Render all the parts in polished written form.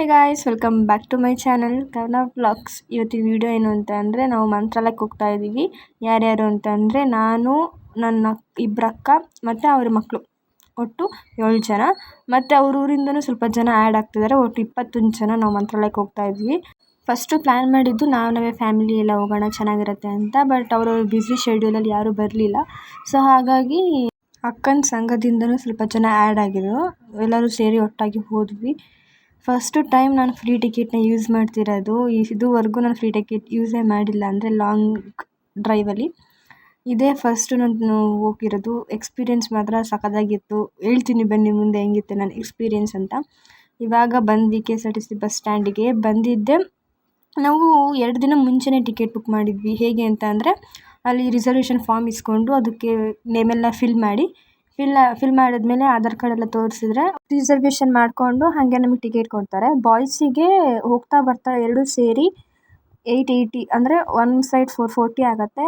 Hey guys, welcome back to my channel Kavana vlogs. ಇವತ್ತಿನ video ಏನು ಅಂತ ಅಂದರೆ, ನಾವು ಮಂತ್ರಾಲಯಕ್ಕೆ ಹೋಗ್ತಾ ಇದ್ದೀವಿ. ಯಾರ್ಯಾರು ಅಂತಂದರೆ, ನಾನು, ನನ್ನ ಇಬ್ಬರು ಅಕ್ಕ ಮತ್ತು ಅವ್ರ ಮಕ್ಕಳು, ಒಟ್ಟು 7 ಜನ. ಮತ್ತು ಅವ್ರ ಊರಿಂದನೂ ಸ್ವಲ್ಪ ಜನ ಆ್ಯಡ್ ಆಗ್ತಿದ್ದಾರೆ. ಒಟ್ಟು 21 ಜನ ನಾವು ಮಂತ್ರಾಲಯಕ್ಕೆ ಹೋಗ್ತಾ ಇದ್ವಿ. ಫಸ್ಟು ಪ್ಲ್ಯಾನ್ ಮಾಡಿದ್ದು ನಾವೇ ಫ್ಯಾಮಿಲಿ ಎಲ್ಲ ಹೋಗೋಣ ಚೆನ್ನಾಗಿರುತ್ತೆ ಅಂತ. ಬಟ್ ಅವ್ರವ್ರ ಬ್ಯುಸಿ ಶೆಡ್ಯೂಲಲ್ಲಿ ಯಾರೂ ಬರಲಿಲ್ಲ. ಸೊ ಹಾಗಾಗಿ ಅಕ್ಕನ ಸಂಘದಿಂದನೂ ಸ್ವಲ್ಪ ಜನ ಆ್ಯಡ್ ಆಗಿದ್ರು. ಎಲ್ಲರೂ ಸೇರಿ ಒಟ್ಟಾಗಿ ಹೋದ್ವಿ. ಫಸ್ಟು ಟೈಮ್ ನಾನು ಫ್ರೀ ಟಿಕೆಟ್ನ ಯೂಸ್ ಮಾಡ್ತಿರೋದು. ಇದುವರೆಗೂ ನಾನು ಫ್ರೀ ಟಿಕೆಟ್ ಯೂಸೇ ಮಾಡಿಲ್ಲ, ಅಂದರೆ ಲಾಂಗ್ ಡ್ರೈವಲ್ಲಿ ಇದೇ ಫಸ್ಟು ನಾನು ಹೋಗಿರೋದು. ಎಕ್ಸ್ಪೀರಿಯೆನ್ಸ್ ಮಾತ್ರ ಸಖತ್ತಾಗಿತ್ತು. ಹೇಳ್ತೀನಿ ಬನ್ನಿ ಮುಂದೆ ಹೆಂಗಿತ್ತು ನನ್ನ ಎಕ್ಸ್ಪೀರಿಯೆನ್ಸ್ ಅಂತ. ಇವಾಗ ಬಂದ್ವಿ KSRTC ಬಸ್ ಸ್ಟ್ಯಾಂಡಿಗೆ. ಬಂದಿದ್ದೆ ನಾವು 2 ದಿನ ಮುಂಚೆನೇ ಟಿಕೆಟ್ ಬುಕ್ ಮಾಡಿದ್ವಿ. ಹೇಗೆ ಅಂತ ಅಂದರೆ, ಅಲ್ಲಿ ರಿಸರ್ವೇಷನ್ ಫಾರ್ಮ್ ಇಸ್ಕೊಂಡು ಅದಕ್ಕೆ ನೇಮೆಲ್ಲ ಫಿಲ್ ಮಾಡಿದ್ಮೇಲೆ ಆಧಾರ್ ಕಾರ್ಡ್ ಎಲ್ಲ ತೋರಿಸಿದ್ರೆ ರಿಸರ್ವೇಷನ್ ಮಾಡಿಕೊಂಡು ಹಾಗೆ ನಮಗೆ ಟಿಕೆಟ್ ಕೊಡ್ತಾರೆ. ಬಾಯ್ಸಿಗೆ ಹೋಗ್ತಾ ಬರ್ತಾ 2 ಸೇರಿ 880, ಅಂದರೆ ಒಂದು ಸೈಡ್ 440 ಆಗುತ್ತೆ.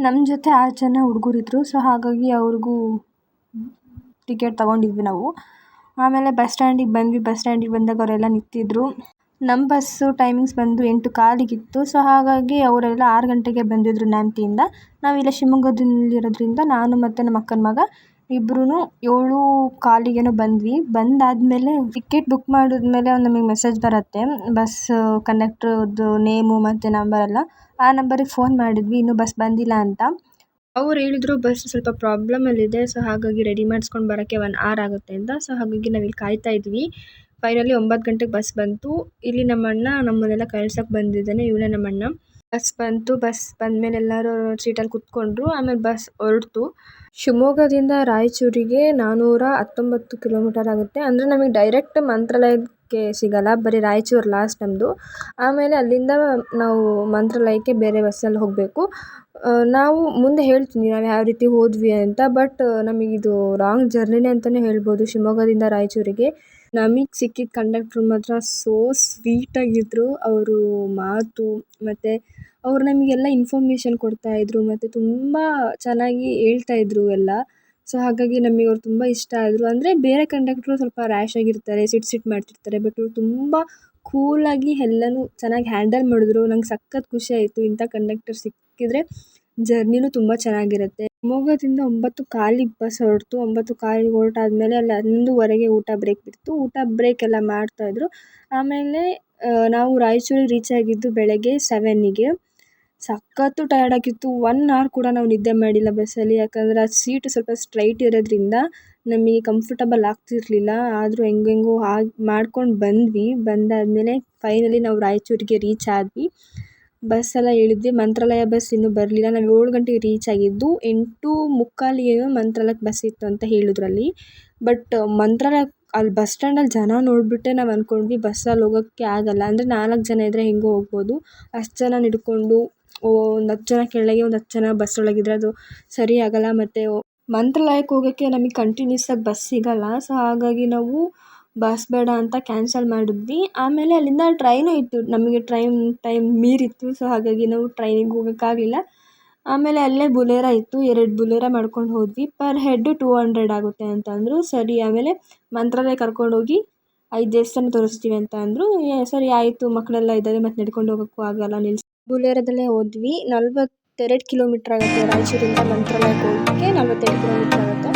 ನಮ್ಮ ಜೊತೆ 6 ಜನ ಹುಡುಗರಿದ್ರು. ಸೊ ಹಾಗಾಗಿ ಅವ್ರಿಗೂ ಟಿಕೆಟ್ ತೊಗೊಂಡಿದ್ವಿ ನಾವು. ಆಮೇಲೆ ಬಸ್ ಸ್ಟ್ಯಾಂಡಿಗೆ ಬಂದ್ವಿ. ಬಸ್ ಸ್ಟ್ಯಾಂಡಿಗೆ ಬಂದಾಗ ಅವರೆಲ್ಲ ನಿಂತಿದ್ರು. ನಮ್ಮ ಬಸ್ಸು ಟೈಮಿಂಗ್ಸ್ ಬಂದು 8:15 ಸೊ ಹಾಗಾಗಿ ಅವರೆಲ್ಲ 6 ಗಂಟೆಗೆ ಬಂದಿದ್ರು ನ್ಯಾಮ್ತಿಯಿಂದ. ನಾವಿಲ್ಲ ಶಿವಮೊಗ್ಗದಲ್ಲಿರೋದ್ರಿಂದ ನಾನು ಮತ್ತು ನಮ್ಮ ಅಕ್ಕನ ಮಗ ಇಬ್ಬರೂ 7:15 ಬಂದ್ವಿ. ಬಂದಾದಮೇಲೆ ಟಿಕೆಟ್ ಬುಕ್ ಮಾಡಿದ್ಮೇಲೆ ನಮಗೆ ಮೆಸೇಜ್ ಬರುತ್ತೆ, ಬಸ್ ಕಂಡಕ್ಟ್ರದ್ದು ನೇಮು ಮತ್ತು ನಂಬರೆಲ್ಲ. ಆ ನಂಬರಿಗೆ ಫೋನ್ ಮಾಡಿದ್ವಿ, ಇನ್ನೂ ಬಸ್ ಬಂದಿಲ್ಲ ಅಂತ. ಅವ್ರು ಹೇಳಿದ್ರು ಬಸ್ ಸ್ವಲ್ಪ ಪ್ರಾಬ್ಲಮಲ್ಲಿದೆ, ಸೊ ಹಾಗಾಗಿ ರೆಡಿ ಮಾಡಿಸ್ಕೊಂಡು ಬರೋಕ್ಕೆ 1 ಅವರ್ ಆಗುತ್ತೆ ಅಂತ. ಸೊ ಹಾಗಾಗಿ ನಾವಿಲ್ಲಿ ಕಾಯ್ತಾ ಇದ್ವಿ. ಫೈನಲಿ 9 ಗಂಟೆಗೆ ಬಸ್ ಬಂತು. ಇಲ್ಲಿ ನಮ್ಮ ಅಣ್ಣ ನಮ್ಮನ್ನೆಲ್ಲ ಕಳ್ಸೋಕ್ಕೆ ಬಂದಿದ್ದಾನೆ, ಇವನೇ ನಮ್ಮ ಅಣ್ಣ. ಬಸ್ ಬಂತು. ಬಸ್ ಬಂದಮೇಲೆ ಎಲ್ಲರೂ ಸೀಟಲ್ಲಿ ಕೂತ್ಕೊಂಡ್ರು. ಆಮೇಲೆ ಬಸ್ ಹೊರಡ್ತು. ಶಿವಮೊಗ್ಗದಿಂದ ರಾಯಚೂರಿಗೆ 419 ಕಿಲೋಮೀಟರ್ ಆಗುತ್ತೆ. ಅಂದರೆ ನಮಗೆ ಡೈರೆಕ್ಟ್ ಮಂತ್ರಾಲಯಕ್ಕೆ ಸಿಗಲ್ಲ, ಬರೀ ರಾಯಚೂರು ಲಾಸ್ಟ್ ನಮ್ಮದು. ಆಮೇಲೆ ಅಲ್ಲಿಂದ ನಾವು ಮಂತ್ರಾಲಯಕ್ಕೆ ಬೇರೆ ಬಸ್ಸಲ್ಲಿ ಹೋಗಬೇಕು. ನಾವು ಮುಂದೆ ಹೇಳ್ತೀನಿ ನಾವು ಯಾವ ರೀತಿ ಹೋದ್ವಿ ಅಂತ. ಬಟ್ ನಮಗಿದು ರಾಂಗ್ ಜರ್ನಿನೇ ಅಂತಲೇ ಹೇಳ್ಬೋದು. ಶಿವಮೊಗ್ಗದಿಂದ ರಾಯಚೂರಿಗೆ ನಮಗೆ ಸಿಕ್ಕಿದ ಕಂಡಕ್ಟ್ರು ಮಾತ್ರ ಸೋ ಸ್ವೀಟಾಗಿದ್ದರು. ಅವರು ಮಾತು ಮತ್ತು ಅವ್ರು ನಮಗೆಲ್ಲ ಇನ್ಫಾರ್ಮೇಷನ್ ಕೊಡ್ತಾಯಿದ್ರು ಮತ್ತು ತುಂಬ ಚೆನ್ನಾಗಿ ಹೇಳ್ತಾಯಿದ್ರು ಎಲ್ಲ. ಸೊ ಹಾಗಾಗಿ ನಮಗೆ ಅವ್ರು ತುಂಬ ಇಷ್ಟ ಆದರು. ಅಂದರೆ ಬೇರೆ ಕಂಡಕ್ಟ್ರು ಸ್ವಲ್ಪ ರ್ಯಾಶ್ ಆಗಿರ್ತಾರೆ, ಸಿಟ್ಟು ಮಾಡ್ತಿರ್ತಾರೆ. ಬಟ್ ಇವ್ರು ತುಂಬ ಕೂಲಾಗಿ ಎಲ್ಲನೂ ಚೆನ್ನಾಗಿ ಹ್ಯಾಂಡಲ್ ಮಾಡಿದ್ರು. ನಂಗೆ ಸಖತ್ ಖುಷಿ ಆಯಿತು. ಇಂಥ ಕಂಡಕ್ಟರ್ ಸಿಕ್ಕಿದ್ರೆ ಜರ್ನಿನೂ ತುಂಬ ಚೆನ್ನಾಗಿರುತ್ತೆ. ಶಿವಮೊಗ್ಗದಿಂದ 9:15 ಬಸ್ ಹೊರಡ್ತು. 9:15 ಹೊರಟಾದ್ಮೇಲೆ ಅಲ್ಲಿ 11:00 ಊಟ ಬ್ರೇಕ್ ಬಿಡ್ತು. ಊಟ ಬ್ರೇಕ್ ಎಲ್ಲ ಮಾಡ್ತಾಯಿದ್ರು. ಆಮೇಲೆ ನಾವು ರಾಯಚೂರಿಗೆ ರೀಚ್ ಆಗಿದ್ದು ಬೆಳಗ್ಗೆ 7ಗೆ. ಸಖತ್ತು ಟಯರ್ಡ್ ಆಗಿತ್ತು. 1 ಅವರ್ ಕೂಡ ನಾವು ನಿದ್ದೆ ಮಾಡಿಲ್ಲ ಬಸ್ಸಲ್ಲಿ. ಯಾಕಂದರೆ ಆ ಸೀಟು ಸ್ವಲ್ಪ ಸ್ಟ್ರೈಟ್ ಇರೋದ್ರಿಂದ ನಮಗೆ ಕಂಫರ್ಟಬಲ್ ಆಗ್ತಿರ್ಲಿಲ್ಲ. ಆದರೂ ಹೆಂಗೆಂಗೋ ಮಾಡ್ಕೊಂಡು ಬಂದ್ವಿ. ಬಂದಾದಮೇಲೆ ಫೈನಲಿ ನಾವು ರಾಯಚೂರಿಗೆ ರೀಚ್ ಆದ್ವಿ. ಬಸ್ಸೆಲ್ಲ ಇಳಿದ್ವಿ. ಮಂತ್ರಾಲಯ ಬಸ್ ಇನ್ನೂ ಬರಲಿಲ್ಲ. ನಾವು 7 ಗಂಟೆಗೆ ರೀಚ್ ಆಗಿದ್ದು. 8:45 ಮಂತ್ರಾಲಯಕ್ಕೆ ಬಸ್ ಇತ್ತು ಅಂತ ಹೇಳಿದ್ರಲ್ಲಿ. ಬಟ್ ಮಂತ್ರಾಲಯ ಅಲ್ಲಿ ಬಸ್ ಸ್ಟ್ಯಾಂಡಲ್ಲಿ ಜನ ನೋಡಿಬಿಟ್ಟೆ ನಾವು ಅಂದ್ಕೊಂಡ್ವಿ ಬಸ್ಸಲ್ಲಿ ಹೋಗೋಕ್ಕೆ ಆಗಲ್ಲ. ಅಂದರೆ 4 ಜನ ಇದ್ದರೆ ಹೆಂಗೋ ಹೋಗ್ಬೋದು, ಅಷ್ಟು ಜನ ಹಿಡ್ಕೊಂಡು ಒಂದು 10 ಜನ ಕೆಳಗೆ, ಒಂದು 10 ಜನ ಬಸ್ ಒಳಗಿದ್ರೆ ಅದು ಸರಿ ಆಗಲ್ಲ. ಮತ್ತು ಮಂತ್ರಾಲಯಕ್ಕೆ ಹೋಗೋಕ್ಕೆ ನಮಗೆ ಕಂಟಿನ್ಯೂಸ್ ಆಗಿ ಬಸ್ ಸಿಗಲ್ಲ. ಸೊ ಹಾಗಾಗಿ ನಾವು ಬಸ್ ಬೇಡ ಅಂತ ಕ್ಯಾನ್ಸಲ್ ಮಾಡಿದ್ವಿ. ಆಮೇಲೆ ಅಲ್ಲಿಂದ ಟ್ರೈನು ಇತ್ತು, ನಮಗೆ ಟೈಮ್ ಮೀರಿತ್ತು. ಸೊ ಹಾಗಾಗಿ ನಾವು ಟ್ರೈನಿಗೆ ಹೋಗೋಕ್ಕಾಗಲಿಲ್ಲ. ಆಮೇಲೆ ಅಲ್ಲೇ ಬುಲೇರ ಇತ್ತು, 2 ಬುಲೇರ ಮಾಡ್ಕೊಂಡು ಹೋದ್ವಿ. ಪರ್ ಹೆಡ್ 200 ಆಗುತ್ತೆ ಅಂತ ಅಂದರು. ಸರಿ, ಆಮೇಲೆ ಮಂತ್ರಾಲಯ ಕರ್ಕೊಂಡೋಗಿ 5 ದೇವಸ್ಥಾನ ತೋರಿಸ್ತೀವಿ ಅಂತ ಅಂದರು. ಸರಿ ಆಯಿತು, ಮಕ್ಕಳೆಲ್ಲ ಇದ್ದಾರೆ ಮತ್ತು ನಡ್ಕೊಂಡು ಹೋಗೋಕ್ಕೂ ಆಗಲ್ಲ, ನಿಲ್ಲಿಸಿ ಬುಲೇರದಲ್ಲೇ ಹೋದ್ವಿ. 42 ಕಿಲೋಮೀಟ್ರ್ ಆಗುತ್ತೆ ರಾಯಚೂರಿಂದ ಮಂತ್ರಾಲಯಕ್ಕೆ ಹೋಗೋಕ್ಕೆ. 42 ಕಿಲೋಮೀಟ್ರ್ ಆಗುತ್ತೆ.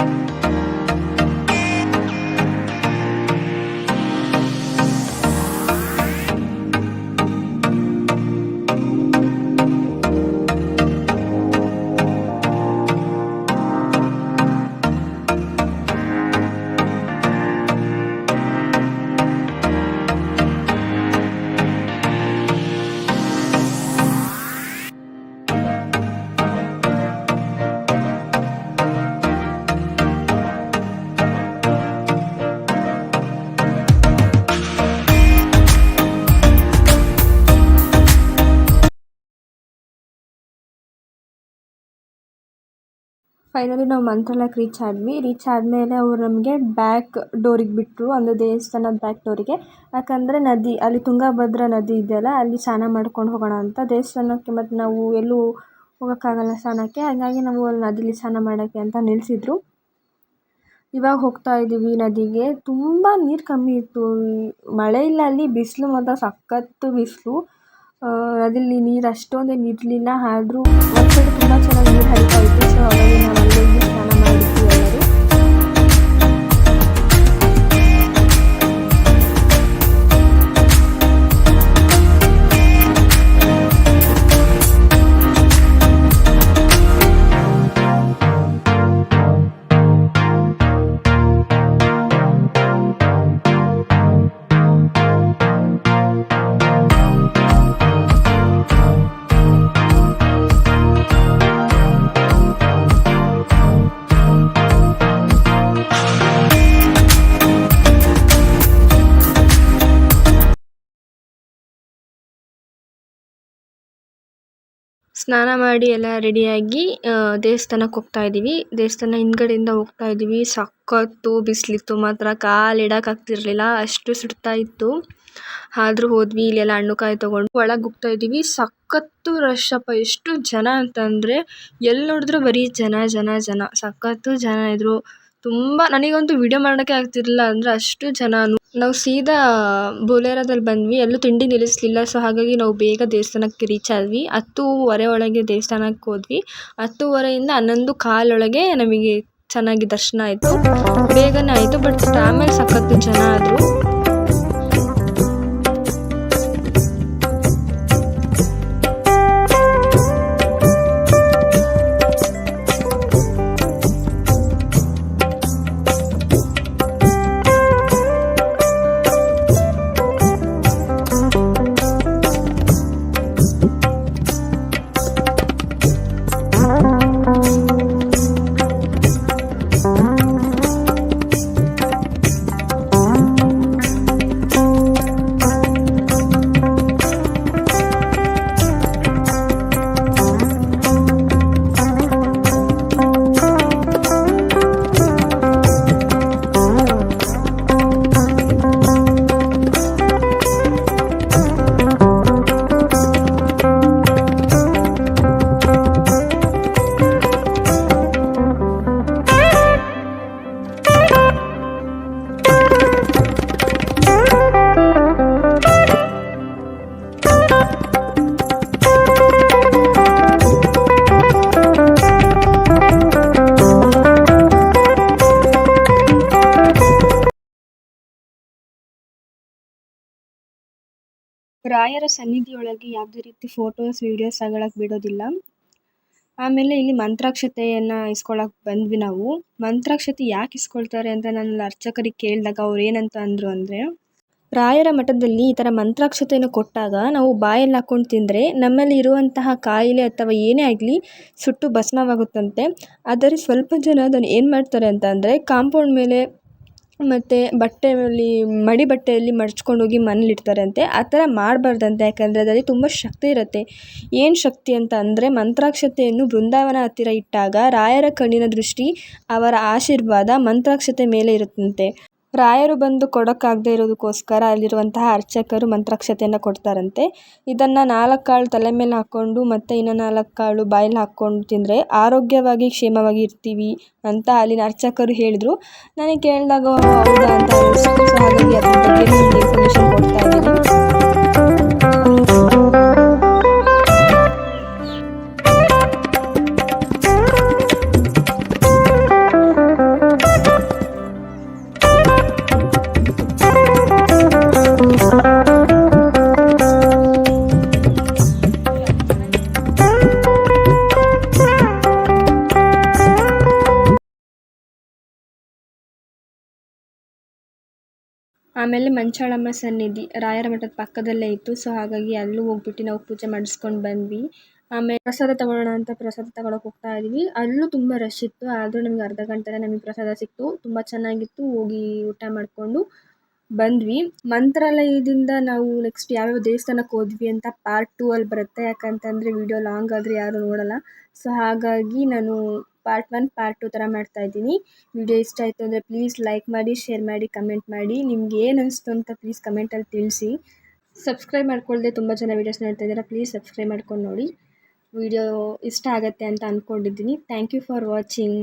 ಫೈನಲಿ ನಾವು ಮಂತ್ರಾಲಯಕ್ಕೆ ರೀಚ್ ಆದಮೇಲೆ ಅವರು ನಮಗೆ ಬ್ಯಾಕ್ ಡೋರಿಗೆ ಬಿಟ್ಟರು, ಅಂದರೆ ದೇವಸ್ಥಾನದ ಬ್ಯಾಕ್ ಡೋರಿಗೆ. ಯಾಕಂದರೆ ನದಿ, ಅಲ್ಲಿ ತುಂಗಭದ್ರಾ ನದಿ ಇದೆಯಲ್ಲ, ಅಲ್ಲಿ ಸ್ನಾನ ಮಾಡ್ಕೊಂಡು ಹೋಗೋಣ ಅಂತ. ದೇವಸ್ಥಾನಕ್ಕೆ ಮತ್ತು ನಾವು ಎಲ್ಲೂ ಹೋಗೋಕ್ಕಾಗಲ್ಲ ಸ್ನಾನಕ್ಕೆ, ಹಾಗಾಗಿ ನಾವು ಅಲ್ಲಿ ನದಿಲಿ ಸ್ನಾನ ಮಾಡೋಕ್ಕೆ ಅಂತ ನಿಲ್ಲಿಸಿದ್ರು. ಇವಾಗ ಹೋಗ್ತಾ ಇದ್ದೀವಿ ನದಿಗೆ. ತುಂಬ ನೀರು ಕಮ್ಮಿ ಇತ್ತು, ಮಳೆ ಇಲ್ಲ, ಅಲ್ಲಿ ಬಿಸಿಲು ಮಾತ್ರ ಸಖತ್ತು ಬಿಸಿಲು. ನದಿಲಿ ನೀರು ಅಷ್ಟೊಂದೇನು ಇರಲಿಲ್ಲ, ಆದರೂ ಒಂದು ಸೈಡ್ ತುಂಬ ಚೆನ್ನಾಗಿ ನೀರು ಹರಿತಾ ಇತ್ತು. ಸೊ ಹಾಗಾಗಿ ನಾವು ಅಲ್ಲೋಗಿ ಸ್ನಾನ ಮಾಡಿದ್ವಿ ಎಲ್ಲರೂ. ಸ್ನಾನ ಮಾಡಿ ಎಲ್ಲ ರೆಡಿಯಾಗಿ ದೇವಸ್ಥಾನಕ್ಕೆ ಹೋಗ್ತಾ ಇದ್ದೀವಿ. ದೇವಸ್ಥಾನ ಹಿಂದ್ಗಡೆಯಿಂದ ಹೋಗ್ತಾ ಇದ್ದೀವಿ. ಸಖತ್ತು ಬಿಸಿಲಿತ್ತು ಮಾತ್ರ, ಕಾಲಿಡಕ್ಕೆ ಆಗ್ತಿರ್ಲಿಲ್ಲ, ಅಷ್ಟು ಸುಡ್ತಾ ಇತ್ತು. ಆದರೂ ಹೋದ್ವಿ. ಇಲ್ಲೆಲ್ಲ ಹಣ್ಣು ಕಾಯಿ ತೊಗೊಂಡು ಒಳಗೆ ಹೋಗ್ತಾ ಇದ್ದೀವಿ. ಸಖತ್ತು ರಶ್ ಅಪ್ಪ, ಎಷ್ಟು ಜನ ಅಂತಂದರೆ ಎಲ್ಲಿ ನೋಡಿದ್ರು ಬರೀ ಜನ ಜನ ಜನ, ಸಖತ್ತು ಜನ ಇದ್ದರು. ತುಂಬ ನನಗಂತೂ ವಿಡಿಯೋ ಮಾಡೋಕ್ಕೆ ಆಗ್ತಿರಲಿಲ್ಲ, ಅಂದರೆ ಅಷ್ಟು ಜನ. ನಾವು ಸೀದಾ ಬೊಲೇರದಲ್ಲಿ ಬಂದ್ವಿ, ಎಲ್ಲೂ ತಿಂಡಿ ನಿಲ್ಲಿಸಲಿಲ್ಲ. ಸೊ ಹಾಗಾಗಿ ನಾವು ಬೇಗ ದೇವಸ್ಥಾನಕ್ಕೆ ರೀಚ್ ಆದ್ವಿ. 10:15 ಒಳಗೆ ದೇವಸ್ಥಾನಕ್ಕೆ ಹೋದ್ವಿ. 10:30ಯಿಂದ 11:15 ನಮಗೆ ಚೆನ್ನಾಗಿ ದರ್ಶನ ಆಯಿತು. ಬೇಗನೆ ಆಯಿತು, ಬಟ್ ಆಮೇಲೆ ಸಖತ್ತು ಜನ ಆದರು. ರಾಯರ ಸನ್ನಿಧಿಯೊಳಗೆ ಯಾವುದೇ ರೀತಿ ಫೋಟೋಸ್ ವಿಡಿಯೋಸ್ ತಗೊಳಕ್ಕೆ ಬಿಡೋದಿಲ್ಲ. ಆಮೇಲೆ ಇಲ್ಲಿ ಮಂತ್ರಾಕ್ಷತೆಯನ್ನು ಇಸ್ಕೊಳಕ್ಕೆ ಬಂದ್ವಿ ನಾವು. ಮಂತ್ರಾಕ್ಷತೆ ಯಾಕೆ ಇಸ್ಕೊಳ್ತಾರೆ ಅಂತ ನಾನು ಅರ್ಚಕರಿಗೆ ಕೇಳಿದಾಗ ಅವ್ರು ಏನಂತ ಅಂದರು ಅಂದರೆ, ರಾಯರ ಮಠದಲ್ಲಿ ಈ ಥರ ಮಂತ್ರಾಕ್ಷತೆಯನ್ನು ಕೊಟ್ಟಾಗ ನಾವು ಬಾಯಲ್ಲಿ ಹಾಕ್ಕೊಂಡು ತಿಂದರೆ ನಮ್ಮಲ್ಲಿ ಇರುವಂತಹ ಕಾಯಿಲೆ ಅಥವಾ ಏನೇ ಆಗಲಿ ಸುಟ್ಟು ಭಸ್ಮವಾಗುತ್ತಂತೆ. ಆದರೆ ಸ್ವಲ್ಪ ಜನ ಅದನ್ನು ಏನು ಮಾಡ್ತಾರೆ ಅಂತ ಅಂದರೆ ಕಾಂಪೌಂಡ್ ಮೇಲೆ ಮತ್ತು ಬಟ್ಟೆಯಲ್ಲಿ ಮಡಿ ಬಟ್ಟೆಯಲ್ಲಿ ಮಡ್ಚ್ಕೊಂಡೋಗಿ ಮನೇಲಿಡ್ತಾರೆ ಅಂತೆ. ಆ ಥರ ಮಾಡಬಾರ್ದಂತೆ, ಯಾಕಂದರೆ ಅದರಲ್ಲಿ ತುಂಬ ಶಕ್ತಿ ಇರುತ್ತೆ. ಏನು ಶಕ್ತಿ ಅಂತ ಅಂದರೆ, ಮಂತ್ರಾಕ್ಷತೆಯನ್ನು ಬೃಂದಾವನ ಹತ್ತಿರ ಇಟ್ಟಾಗ ರಾಯರ ಕಣ್ಣಿನ ದೃಷ್ಟಿ, ಅವರ ಆಶೀರ್ವಾದ ಮಂತ್ರಾಕ್ಷತೆ ಮೇಲೆ ಇರುತ್ತಂತೆ. ರಾಯರು ಬಂದು ಕೊಡೋಕ್ಕಾಗದೇ ಇರೋದಕ್ಕೋಸ್ಕರ ಅಲ್ಲಿರುವಂತಹ ಅರ್ಚಕರು ಮಂತ್ರಾಕ್ಷತೆಯನ್ನು ಕೊಡ್ತಾರಂತೆ. ಇದನ್ನು 4 ಕಾಳು ತಲೆ ಮೇಲೆ ಹಾಕ್ಕೊಂಡು ಮತ್ತು ಇನ್ನು 4 ಕಾಳು ಬಾಯಲ್ಲಿ ಹಾಕ್ಕೊಂಡು ತಿಂದರೆ ಆರೋಗ್ಯವಾಗಿ ಕ್ಷೇಮವಾಗಿ ಇರ್ತೀವಿ ಅಂತ ಅಲ್ಲಿನ ಅರ್ಚಕರು ಹೇಳಿದರು. ನನಗೆ ಕೇಳಿದಾಗ ಹೌದಾ ಅಂತ ಅನಿಸ್ತು. ಸೊ ಹಾಗಾಗಿ ಅದ್ರ ಬಗ್ಗೆ ನಿಮಗೆ ಇನ್ಫಾರ್ಮೇಷನ್ ಕೊಡ್ತಾ ಇದ್ದೀನಿ. ಆಮೇಲೆ ಮಂಚಾಳಮ್ಮ ಸನ್ನಿಧಿ ರಾಯರ ಮಠದ ಪಕ್ಕದಲ್ಲೇ ಇತ್ತು. ಸೊ ಹಾಗಾಗಿ ಅಲ್ಲೂ ಹೋಗ್ಬಿಟ್ಟು ನಾವು ಪೂಜೆ ಮಾಡಿಸ್ಕೊಂಡು ಬಂದ್ವಿ. ಆಮೇಲೆ ಪ್ರಸಾದ ತಗೊಳ್ಳೋಣ ಅಂತ ಪ್ರಸಾದ ತಗೊಳಕ್ಕೆ ಹೋಗ್ತಾ ಇದ್ವಿ. ಅಲ್ಲೂ ತುಂಬ ರಶ್ ಇತ್ತು, ಆದರೂ ನಮಗೆ ಅರ್ಧ ಗಂಟೆನೇ ನಮಗೆ ಪ್ರಸಾದ ಸಿಕ್ತು. ತುಂಬ ಚೆನ್ನಾಗಿತ್ತು. ಹೋಗಿ ಊಟ ಮಾಡಿಕೊಂಡು ಬಂದ್ವಿ. ಮಂತ್ರಾಲಯದಿಂದ ನಾವು ನೆಕ್ಸ್ಟ್ ಯಾವ್ಯಾವ ದೇವಸ್ಥಾನಕ್ಕೆ ಹೋದ್ವಿ ಅಂತ ಪಾರ್ಟ್ 2 ಅಲ್ಲಿ ಬರುತ್ತೆ. ಯಾಕಂತಂದರೆ ವಿಡಿಯೋ ಲಾಂಗ್ ಆದರೆ ಯಾರೂ ನೋಡೋಲ್ಲ. ಸೊ ಹಾಗಾಗಿ ನಾನು ಪಾರ್ಟ್ 1 ಪಾರ್ಟ್ 2 ಥರ ಮಾಡ್ತಾಯಿದ್ದೀನಿ. ವಿಡಿಯೋ ಇಷ್ಟ ಆಯಿತು ಅಂದರೆ ಪ್ಲೀಸ್ ಲೈಕ್ ಮಾಡಿ, ಶೇರ್ ಮಾಡಿ, ಕಮೆಂಟ್ ಮಾಡಿ. ನಿಮ್ಗೆ ಏನು ಅನಿಸ್ತು ಅಂತ ಪ್ಲೀಸ್ ಕಮೆಂಟಲ್ಲಿ ತಿಳಿಸಿ. ಸಬ್ಸ್ಕ್ರೈಬ್ ಮಾಡ್ಕೊಳ್ಳದೆ ತುಂಬ ಜನ ವೀಡಿಯೋಸ್ ನೋಡ್ತಾ ಇದ್ದೀರಾ, ಪ್ಲೀಸ್ ಸಬ್ಸ್ಕ್ರೈಬ್ ಮಾಡ್ಕೊಂಡು ನೋಡಿ. ವಿಡಿಯೋ ಇಷ್ಟ ಆಗುತ್ತೆ ಅಂತ ಅಂದ್ಕೊಂಡಿದ್ದೀನಿ. Thank you for watching.